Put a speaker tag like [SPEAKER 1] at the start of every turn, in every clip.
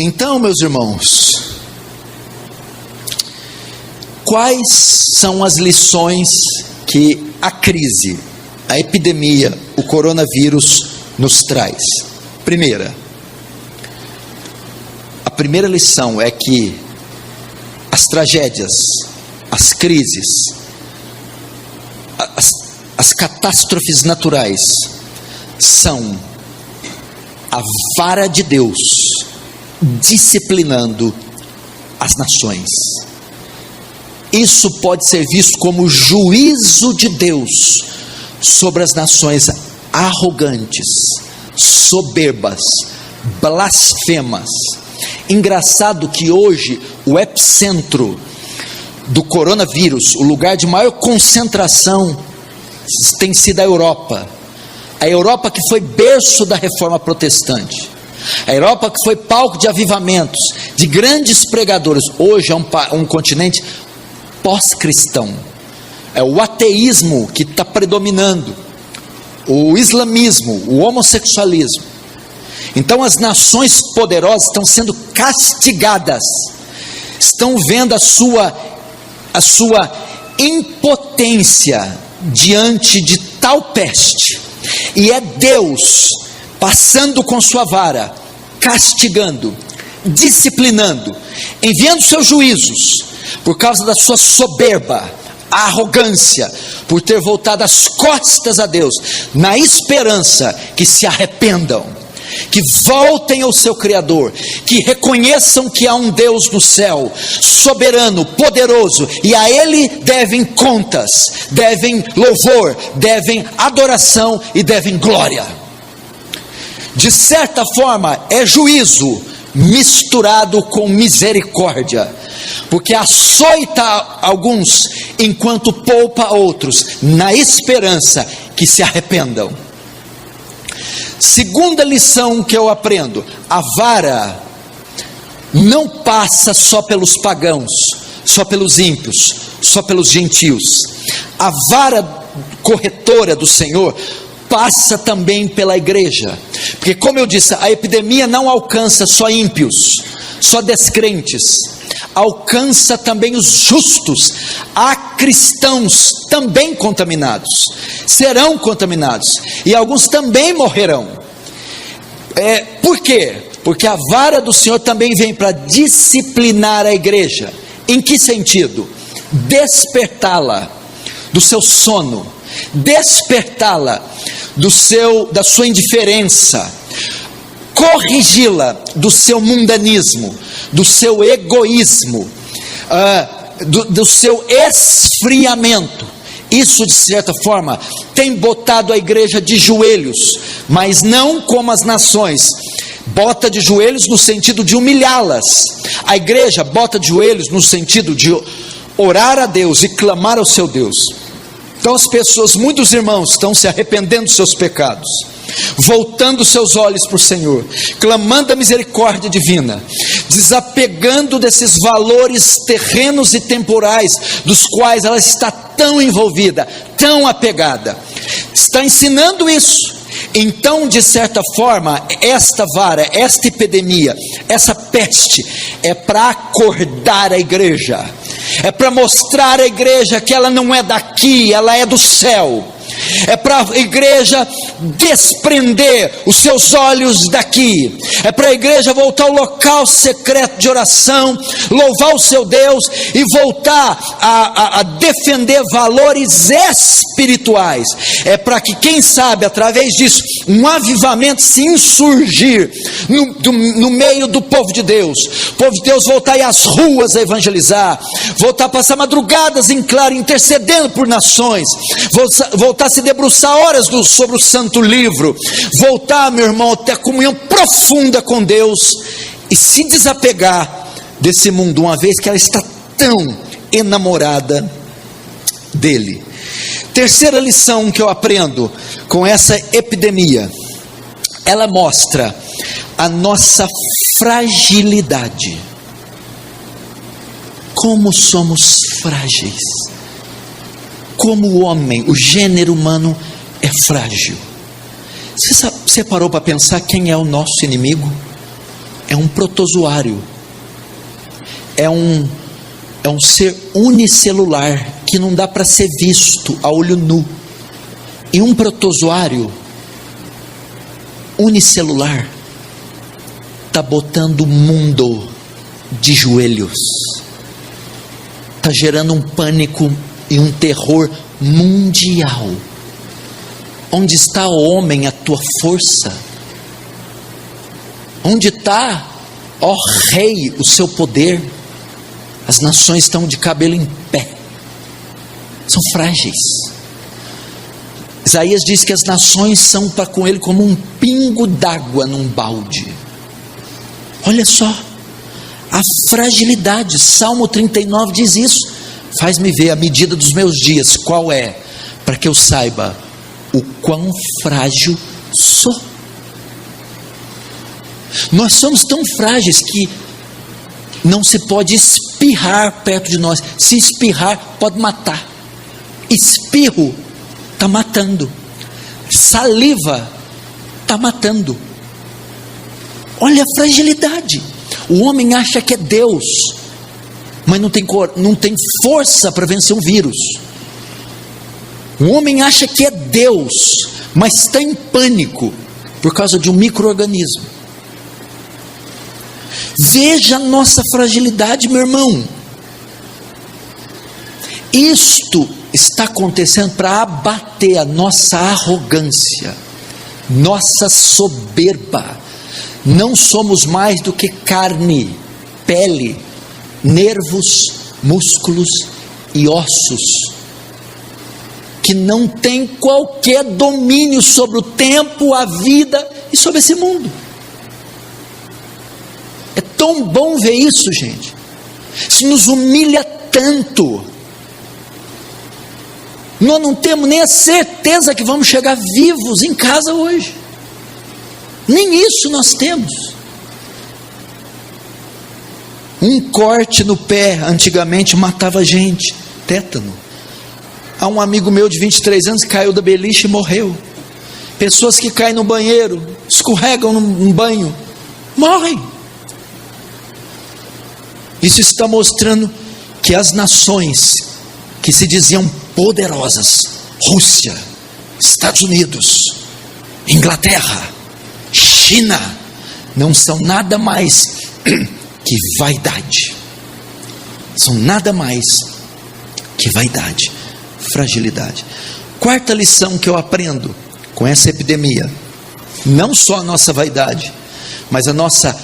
[SPEAKER 1] Então, meus irmãos, quais são as lições que a crise, a epidemia, o coronavírus nos traz? A primeira lição é que as tragédias, as crises, as catástrofes naturais são a vara de Deus disciplinando as nações. Isso pode ser visto como juízo de Deus sobre as nações arrogantes, soberbas, blasfemas. Engraçado que hoje o epicentro do coronavírus, o lugar de maior concentração, tem sido a Europa. A Europa que foi berço da reforma protestante, a Europa que foi palco de avivamentos, de grandes pregadores. Hoje é um continente pós-cristão. É o ateísmo que está predominando, o islamismo, o homossexualismo. Então as nações poderosas estão sendo castigadas, estão vendo a sua impotência diante de tal peste, e é Deus passando com sua vara, castigando, disciplinando, enviando seus juízos, por causa da sua soberba, arrogância, por ter voltado as costas a Deus, na esperança que se arrependam, que voltem ao seu Criador, que reconheçam que há um Deus no céu, soberano, poderoso, e a Ele devem contas, devem louvor, devem adoração e devem glória. De certa forma é juízo misturado com misericórdia, porque açoita alguns enquanto poupa outros, na esperança que se arrependam. Segunda lição que eu aprendo: a vara não passa só pelos pagãos, só pelos ímpios, só pelos gentios. A vara corretora do Senhor passa também pela igreja, porque, como eu disse, a epidemia não alcança só ímpios, só descrentes, alcança também os justos. Há cristãos também contaminados, serão contaminados, e alguns também morrerão. Por quê? Porque a vara do Senhor também vem para disciplinar a igreja. Em que sentido? Despertá-la do seu sono, despertá-la da sua indiferença, corrigi-la do seu mundanismo, do seu egoísmo, do seu esfriamento. Isso, de certa forma, tem botado a igreja de joelhos, mas não como as nações. Bota de joelhos no sentido de humilhá-las. A igreja bota de joelhos no sentido de orar a Deus e clamar ao seu Deus. Então as pessoas, muitos irmãos, estão se arrependendo dos seus pecados, voltando seus olhos para o Senhor, clamando a misericórdia divina, desapegando desses valores terrenos e temporais, dos quais ela está tão envolvida, tão apegada, está ensinando isso. Então, de certa forma, esta vara, esta epidemia, essa peste, é para acordar a igreja, é para mostrar à igreja que ela não é daqui, ela é do céu. É para a igreja desprender os seus olhos daqui, é para a igreja voltar ao local secreto de oração, louvar o seu Deus e voltar a defender valores espirituais. É para que, quem sabe, através disso, um avivamento se insurgir no meio do povo de Deus. O povo de Deus voltar a ir às ruas a evangelizar, voltar a passar madrugadas em claro, intercedendo por nações, voltar a se debruçar horas sobre o santo livro, voltar, meu irmão, a ter comunhão profunda com Deus e se desapegar desse mundo, uma vez que ela está tão enamorada dele. Terceira lição que eu aprendo com essa epidemia: ela mostra a nossa fragilidade. Como somos frágeis. Como o homem, o gênero humano é frágil. Você parou para pensar quem é o nosso inimigo? é um protozoário, é um ser unicelular, que não dá para ser visto a olho nu. E um protozoário unicelular está botando o mundo de joelhos, está gerando um pânico e um terror mundial. Onde está, ó homem, a tua força? Onde está, ó rei, o seu poder? As nações estão de cabelo em pé, são frágeis. Isaías diz que as nações são para com ele como um pingo d'água num balde. Olha só a fragilidade. Salmo 39 diz isso: faz-me ver a medida dos meus dias, qual é, para que eu saiba o quão frágil sou. Nós somos tão frágeis que não se pode espirrar perto de nós. Se espirrar, pode matar. Espirro está matando. Saliva está matando. Olha a fragilidade. O homem acha que é Deus, mas não tem força para vencer um vírus. O homem acha que é Deus, mas está em pânico por causa de um micro-organismo. Veja a nossa fragilidade, meu irmão. Isto está acontecendo para abater a nossa arrogância, nossa soberba. Não somos mais do que carne, pele, nervos, músculos e ossos, que não tem qualquer domínio sobre o tempo, a vida e sobre esse mundo. É tão bom ver isso, gente. Isso nos humilha tanto. Nós não temos nem a certeza que vamos chegar vivos em casa hoje. Nem isso nós temos. Um corte no pé antigamente matava gente, tétano. Há um amigo meu de 23 anos que caiu da beliche e morreu. Pessoas que caem no banheiro, escorregam num banho, morrem. Isso está mostrando que as nações que se diziam poderosas, Rússia, Estados Unidos, Inglaterra, China, não são nada mais que vaidade. São nada mais que vaidade, fragilidade. Quarta lição que eu aprendo com essa epidemia: não só a nossa vaidade, mas a nossa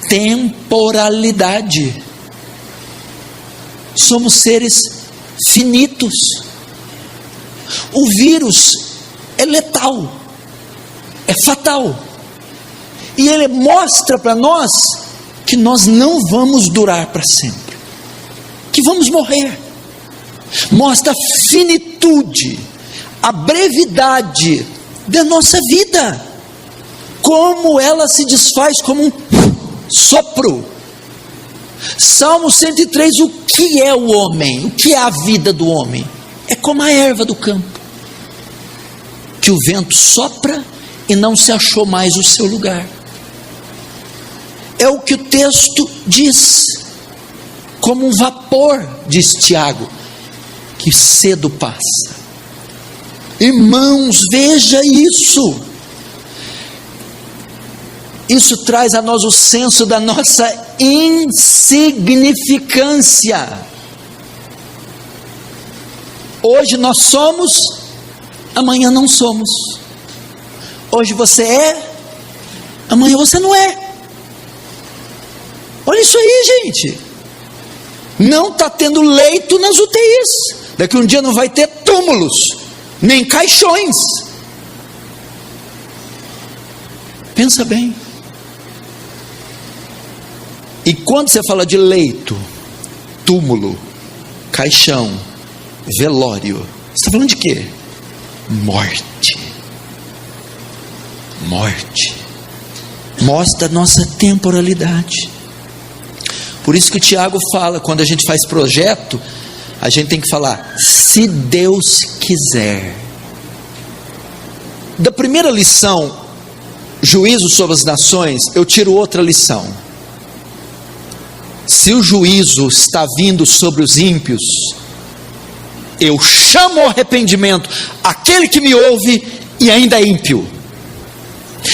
[SPEAKER 1] temporalidade. Somos seres finitos. O vírus é letal, é fatal, e ele mostra para nós que nós não vamos durar para sempre, que vamos morrer. Mostra a finitude, a brevidade da nossa vida, como ela se desfaz como um sopro. Salmo 103, o que é o homem? O que é a vida do homem? É como a erva do campo, que o vento sopra e não se achou mais o seu lugar. É o que o texto diz, como um vapor, diz Tiago, que cedo passa. Irmãos, veja isso. Isso traz a nós o senso da nossa insignificância. Hoje nós somos, amanhã não somos. Hoje você é, amanhã você não é. Olha isso aí, gente. Não está tendo leito nas UTIs. Daqui um dia não vai ter túmulos, nem caixões. Pensa bem. E quando você fala de leito, túmulo, caixão, velório, você está falando de quê? Morte. Morte. Mostra a nossa temporalidade. Por isso que o Tiago fala, quando a gente faz projeto, a gente tem que falar, se Deus quiser. Da primeira lição juízo sobre as nações, eu tiro outra lição. Se o juízo está vindo sobre os ímpios, eu chamo ao arrependimento aquele que me ouve e ainda é ímpio.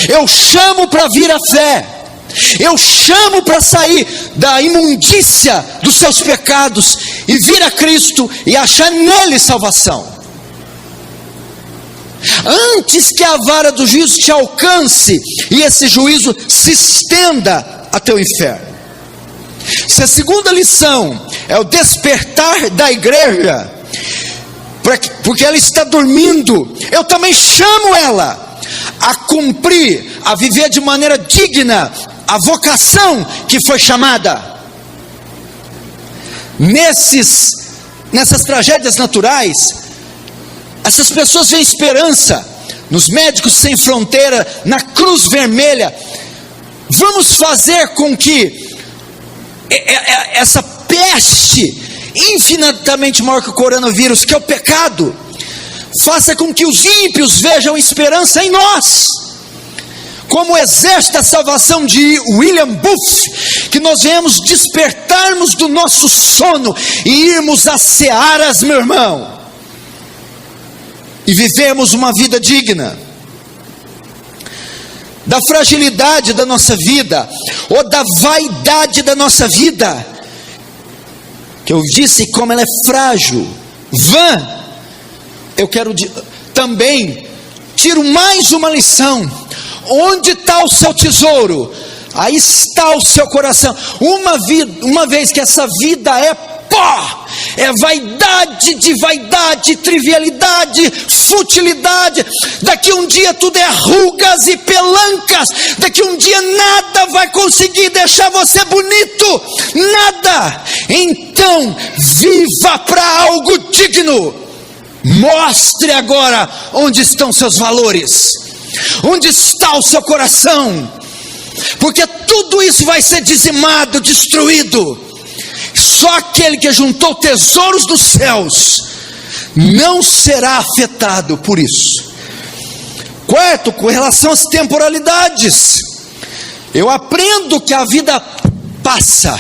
[SPEAKER 1] Eu chamo para vir à fé. Eu chamo para sair da imundícia dos seus pecados e vir a Cristo e achar nele salvação. Antes que a vara do juízo te alcance e esse juízo se estenda até o inferno. Se a segunda lição é o despertar da igreja, porque ela está dormindo, eu também chamo ela a cumprir, a viver de maneira digna a vocação que foi chamada. Nessas tragédias naturais, essas pessoas veem esperança nos Médicos Sem Fronteira, na Cruz Vermelha. Vamos fazer com que essa peste infinitamente maior que o coronavírus, que é o pecado, faça com que os ímpios vejam esperança em nós, como o exército da salvação de William Booth, que nós venhamos despertarmos do nosso sono e irmos às searas, meu irmão, e vivemos uma vida digna da fragilidade da nossa vida, ou da vaidade da nossa vida, que eu disse como ela é frágil, vã. Eu quero também, tiro mais uma lição: onde está o seu tesouro, aí está o seu coração. Uma vez que essa vida é pó, é vaidade de vaidade, trivialidade, futilidade, daqui um dia tudo é rugas e pelancas, daqui um dia nada vai conseguir deixar você bonito, nada. Então viva para algo digno. Mostre agora onde estão seus valores, onde está o seu coração, porque tudo isso vai ser dizimado, destruído. Só aquele que juntou tesouros dos céus não será afetado por isso. Quarto, com relação às temporalidades, eu aprendo que a vida passa.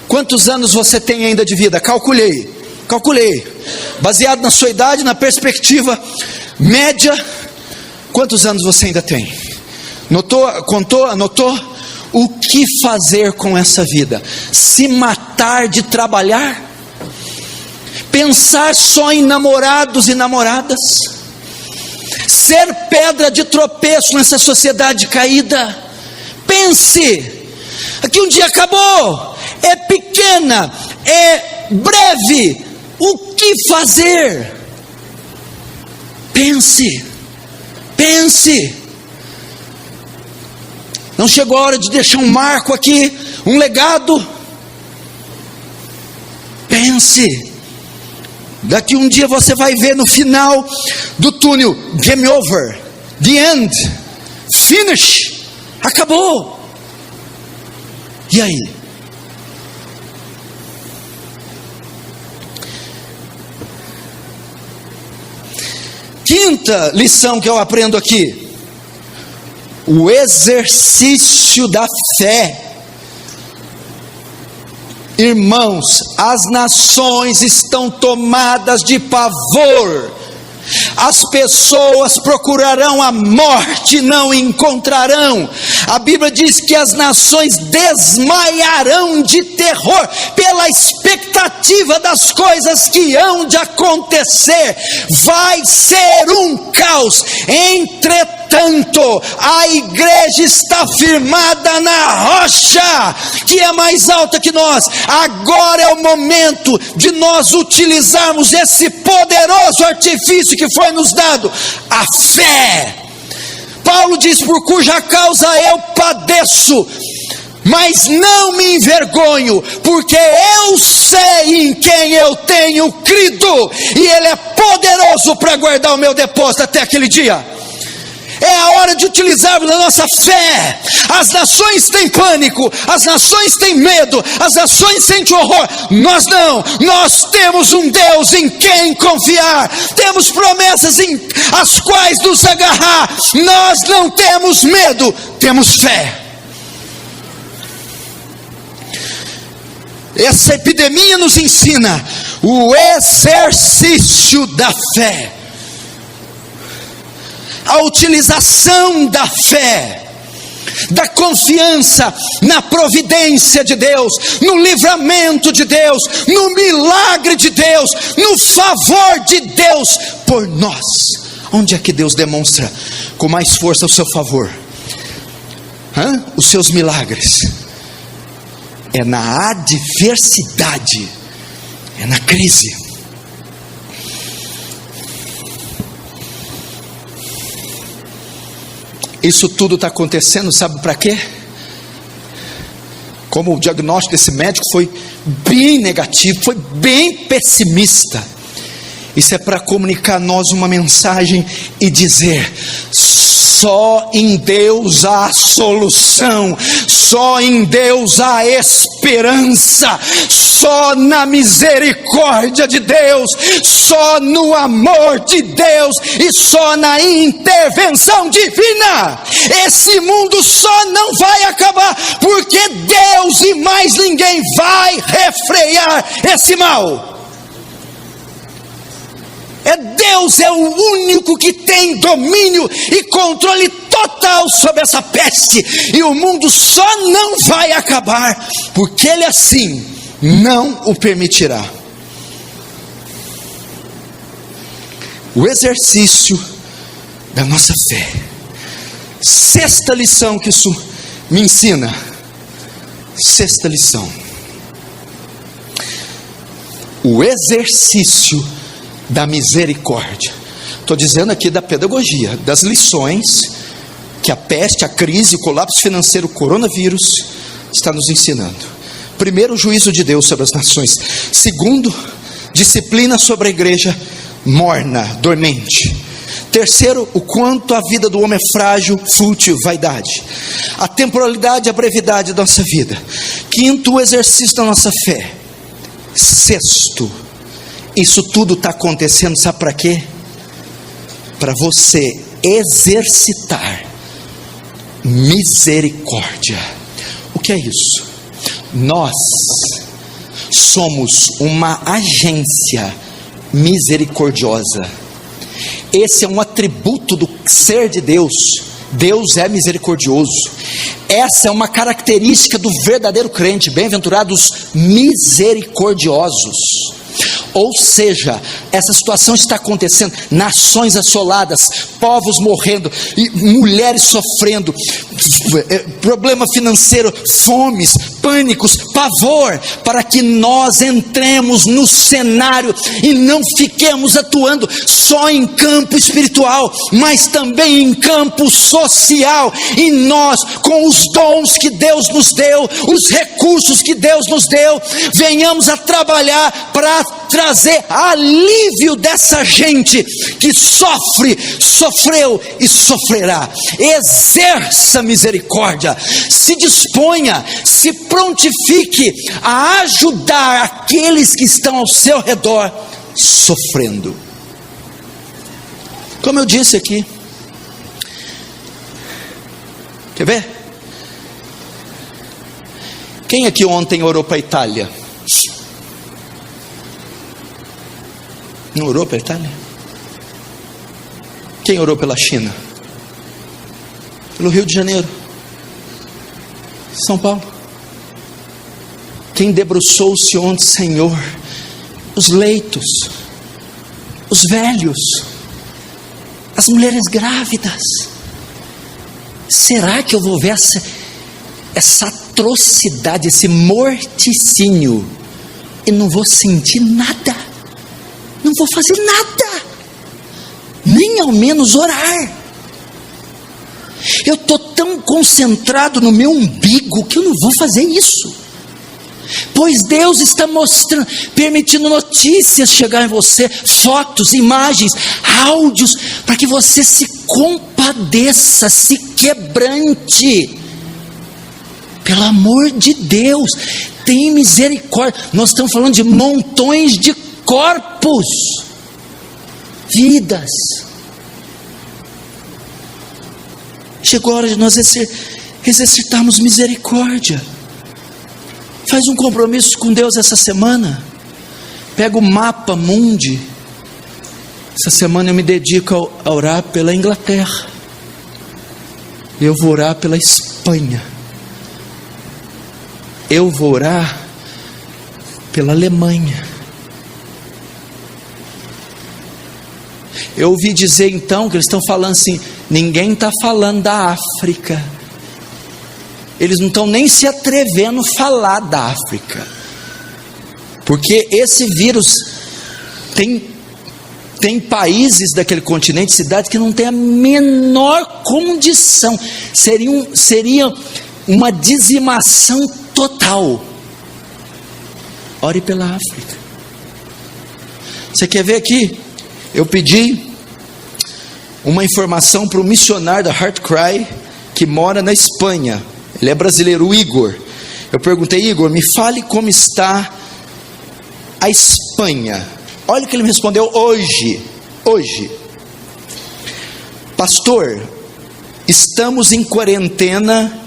[SPEAKER 1] Quantos anos você tem ainda de vida? Calculei, baseado na sua idade, na perspectiva média, quantos anos você ainda tem? Anotou? O que fazer com essa vida? Se matar de trabalhar? Pensar só em namorados e namoradas? Ser pedra de tropeço nessa sociedade caída? Pense, aqui um dia acabou, é pequena, é breve. O que fazer? Pense. Não chegou a hora de deixar um marco aqui, um legado? Pense. Daqui um dia você vai ver no final do túnel, game over, the end, finish, acabou. E aí? Quinta lição que eu aprendo aqui: o exercício da fé. Irmãos, as nações estão tomadas de pavor. As pessoas procurarão a morte e não encontrarão. A Bíblia diz que as nações desmaiarão de terror pela expectativa das coisas que hão de acontecer. Vai ser um caos. Entretanto, a igreja está firmada na rocha, que é mais alta que nós. Agora é o momento de nós utilizarmos esse poderoso artifício que foi nos dado, a fé. Paulo diz: por cuja causa eu padeço, mas não me envergonho, porque eu sei em quem eu tenho crido, e Ele é poderoso para guardar o meu depósito até aquele dia. É a hora de utilizarmos a nossa fé. As nações têm pânico, as nações têm medo, as nações sentem horror. Nós não, nós temos um Deus em quem confiar, temos promessas às quais nos agarrar. Nós não temos medo, temos fé. Essa epidemia nos ensina o exercício da fé, a utilização da fé, da confiança na providência de Deus, no livramento de Deus, no milagre de Deus, no favor de Deus por nós. Onde é que Deus demonstra com mais força o seu favor? Os seus milagres? É na adversidade, é na crise. Isso tudo está acontecendo, sabe para quê? Como o diagnóstico desse médico foi bem negativo, foi bem pessimista. Isso é para comunicar a nós uma mensagem e dizer: só em Deus há solução, só em Deus há esperança, só na misericórdia de Deus, só no amor de Deus e só na intervenção divina. Esse mundo só não vai acabar, porque Deus e mais ninguém vai refrear esse mal. Deus é o único que tem domínio e controle total sobre essa peste, e o mundo só não vai acabar, porque Ele assim não o permitirá. O exercício da nossa fé. Sexta lição que isso me ensina. Sexta lição: o exercício da misericórdia. Estou dizendo aqui da pedagogia, das lições que a peste, a crise, o colapso financeiro, o coronavírus está nos ensinando. Primeiro, o juízo de Deus sobre as nações. Segundo, disciplina sobre a igreja morna, dormente. Terceiro, o quanto a vida do homem é frágil, fútil, vaidade. A temporalidade e a brevidade da nossa vida. Quinto, o exercício da nossa fé. Sexto, isso tudo está acontecendo, sabe para quê? Para você exercitar misericórdia. O que é isso? Nós somos uma agência misericordiosa. Esse é um atributo do ser de Deus. Deus é misericordioso. Essa é uma característica do verdadeiro crente. Bem-aventurados misericordiosos. Ou seja, essa situação está acontecendo, nações assoladas, povos morrendo, mulheres sofrendo, problema financeiro, fomes, pânicos, pavor, para que nós entremos no cenário e não fiquemos atuando só em campo espiritual, mas também em campo social. E nós, com os dons que Deus nos deu, os recursos que Deus nos deu, venhamos a trabalhar para trazer alívio dessa gente que sofre, sofreu e sofrerá. Exerça misericórdia, se disponha, se prontifique a ajudar aqueles que estão ao seu redor sofrendo. Como eu disse aqui, quer ver? Quem aqui ontem orou para a Itália? Não orou para a Itália? Quem orou pela China? Pelo Rio de Janeiro? São Paulo? Quem debruçou-se ontem, Senhor? Os leitos, os velhos, as mulheres grávidas. Será que eu vou ver essa atrocidade, esse morticínio, e não vou sentir nada? Não vou fazer nada, nem ao menos orar. Eu estou tão concentrado no meu umbigo que eu não vou fazer isso. Pois Deus está mostrando, permitindo notícias chegar em você, fotos, imagens, áudios, para que você se compadeça, se quebrante. Pelo amor de Deus, tem misericórdia. Nós estamos falando de montões de corpos, vidas. Chegou a hora de nós exercitarmos misericórdia. Faz um compromisso com Deus essa semana. Pega o mapa mundi. Essa semana eu me dedico a orar pela Inglaterra. Eu vou orar pela Espanha. Eu vou orar pela Alemanha. Eu ouvi dizer então que eles estão falando assim, ninguém está falando da África. Eles não estão nem se atrevendo a falar da África, porque esse vírus tem países daquele continente, cidades que não tem a menor condição, seria uma dizimação total. Ore pela África. Você quer ver aqui? Eu pedi uma informação para o missionário da Heart Cry, que mora na Espanha. Ele é brasileiro, o Igor. Eu perguntei, Igor, me fale como está a Espanha. Olha o que ele me respondeu hoje. Pastor, estamos em quarentena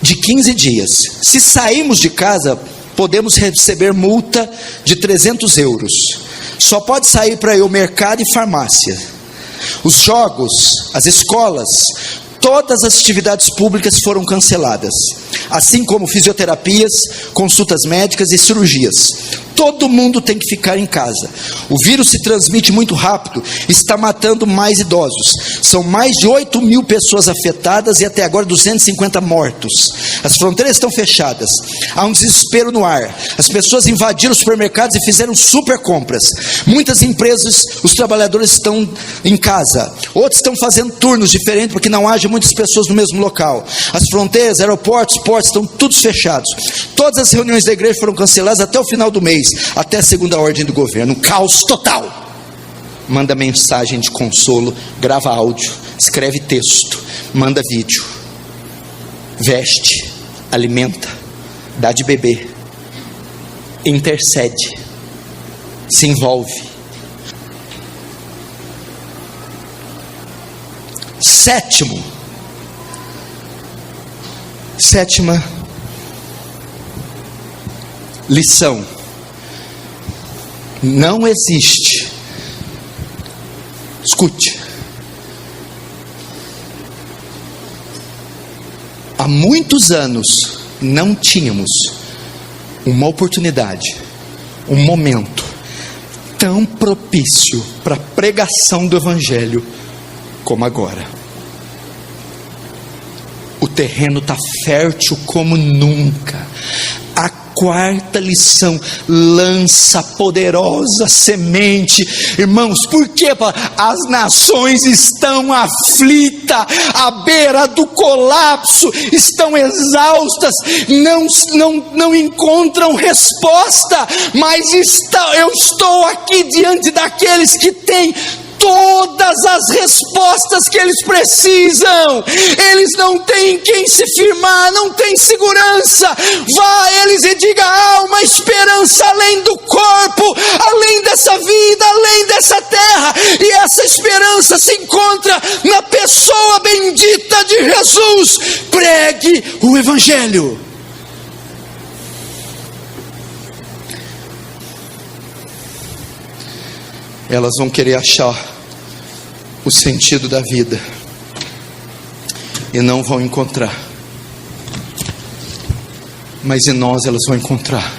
[SPEAKER 1] de 15 dias. Se sairmos de casa, podemos receber multa de 300 euros. Só pode sair para ir ao mercado e farmácia. Os jogos, as escolas, todas as atividades públicas foram canceladas, assim como fisioterapias, consultas médicas e cirurgias. Todo mundo tem que ficar em casa. O vírus se transmite muito rápido, está matando mais idosos. São mais de 8.000 pessoas afetadas e até agora 250 mortos. As fronteiras estão fechadas. Há um desespero no ar. As pessoas invadiram os supermercados e fizeram super compras. Muitas empresas, os trabalhadores estão em casa. Outros estão fazendo turnos diferentes porque não haja muitas pessoas no mesmo local. As fronteiras, aeroportos, portos estão todos fechados. Todas as reuniões da igreja foram canceladas até o final do mês, até a segunda ordem do governo. Um caos total. Manda mensagem de consolo, grava áudio, escreve texto, manda vídeo, veste, alimenta, dá de beber, intercede, se envolve. Sétima lição: não existe, escute, há muitos anos não tínhamos uma oportunidade, um momento tão propício para a pregação do Evangelho como agora. O terreno está fértil como nunca. A quarta lição: lança poderosa semente. Irmãos, por quê? As nações estão aflitas, à beira do colapso, estão exaustas, não encontram resposta, mas eu estou aqui diante daqueles que têm todas as respostas que eles precisam. Eles não têm quem se firmar, não têm segurança. Vá a eles e diga: há uma esperança além do corpo, além dessa vida, além dessa terra, e essa esperança se encontra na pessoa bendita de Jesus. Pregue o Evangelho. Elas vão querer achar o sentido da vida e não vão encontrar, mas em nós elas vão encontrar.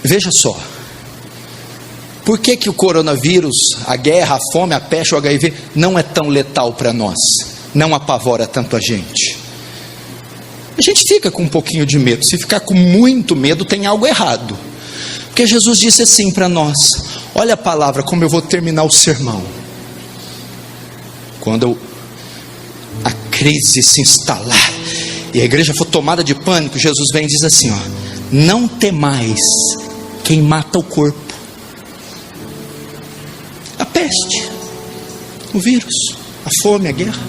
[SPEAKER 1] Veja só, por que o coronavírus, a guerra, a fome, a peste, o HIV não é tão letal para nós, não apavora tanto a gente? A gente fica com um pouquinho de medo. Se ficar com muito medo, tem algo errado. Porque Jesus disse assim para nós, olha a palavra, como eu vou terminar o sermão. Quando a crise se instalar, e a igreja for tomada de pânico, Jesus vem e diz assim, ó: não temais quem mata o corpo. A peste, o vírus, a fome, a guerra.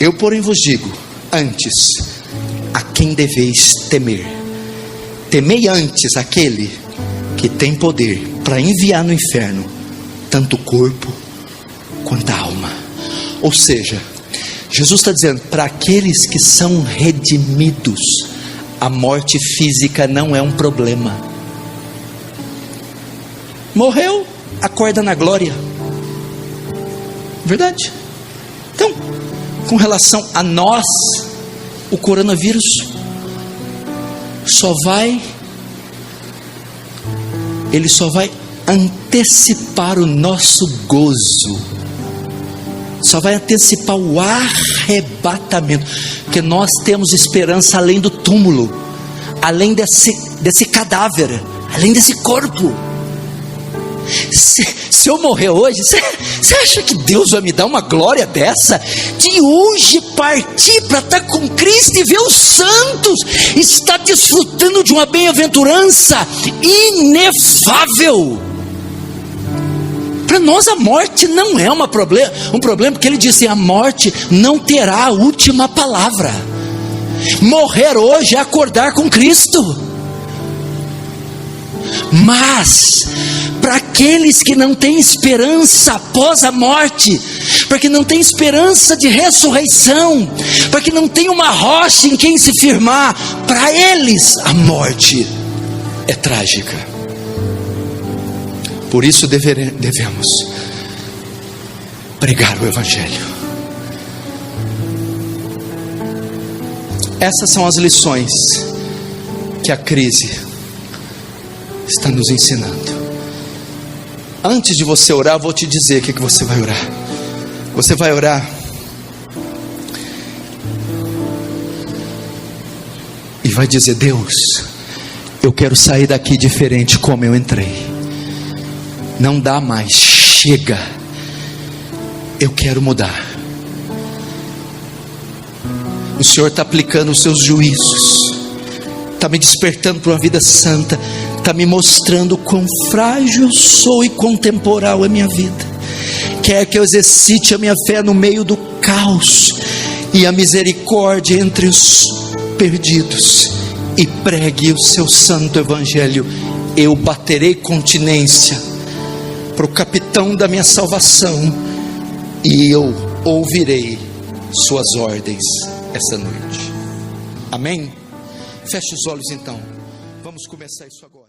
[SPEAKER 1] Eu, porém, vos digo, antes, a quem deveis temer. Temei antes aquele que tem poder para enviar no inferno tanto o corpo quanto a alma. Ou seja, Jesus está dizendo, para aqueles que são redimidos, a morte física não é um problema. Morreu, acorda na glória. Verdade? Então, com relação a nós, o coronavírus ele só vai antecipar o nosso gozo, só vai antecipar o arrebatamento, porque nós temos esperança além do túmulo, além desse cadáver, além desse corpo. Se eu morrer hoje, você acha que Deus vai me dar uma glória dessa? De hoje partir para estar com Cristo e ver os santos, estar desfrutando de uma bem-aventurança inefável. Para nós a morte não é um problema, porque ele disse, a morte não terá a última palavra. Morrer hoje é acordar com Cristo. Mas para aqueles que não têm esperança após a morte, para que não tem esperança de ressurreição, para que não tem uma rocha em quem se firmar, para eles a morte é trágica. Por isso devemos pregar o Evangelho. Essas são as lições que a crise está nos ensinando. Antes de você orar, eu vou te dizer o que você vai orar. Você vai orar e vai dizer, Deus, eu quero sair daqui diferente como eu entrei. Não dá mais, chega. Eu quero mudar. O Senhor está aplicando os seus juízos, está me despertando para uma vida santa, está me mostrando quão frágil eu sou e quão temporal é minha vida. Quer que eu exercite a minha fé no meio do caos e a misericórdia entre os perdidos, e pregue o seu santo evangelho. Eu baterei continência para o capitão da minha salvação, e eu ouvirei suas ordens essa noite. Amém? Feche os olhos então. Vamos começar isso agora.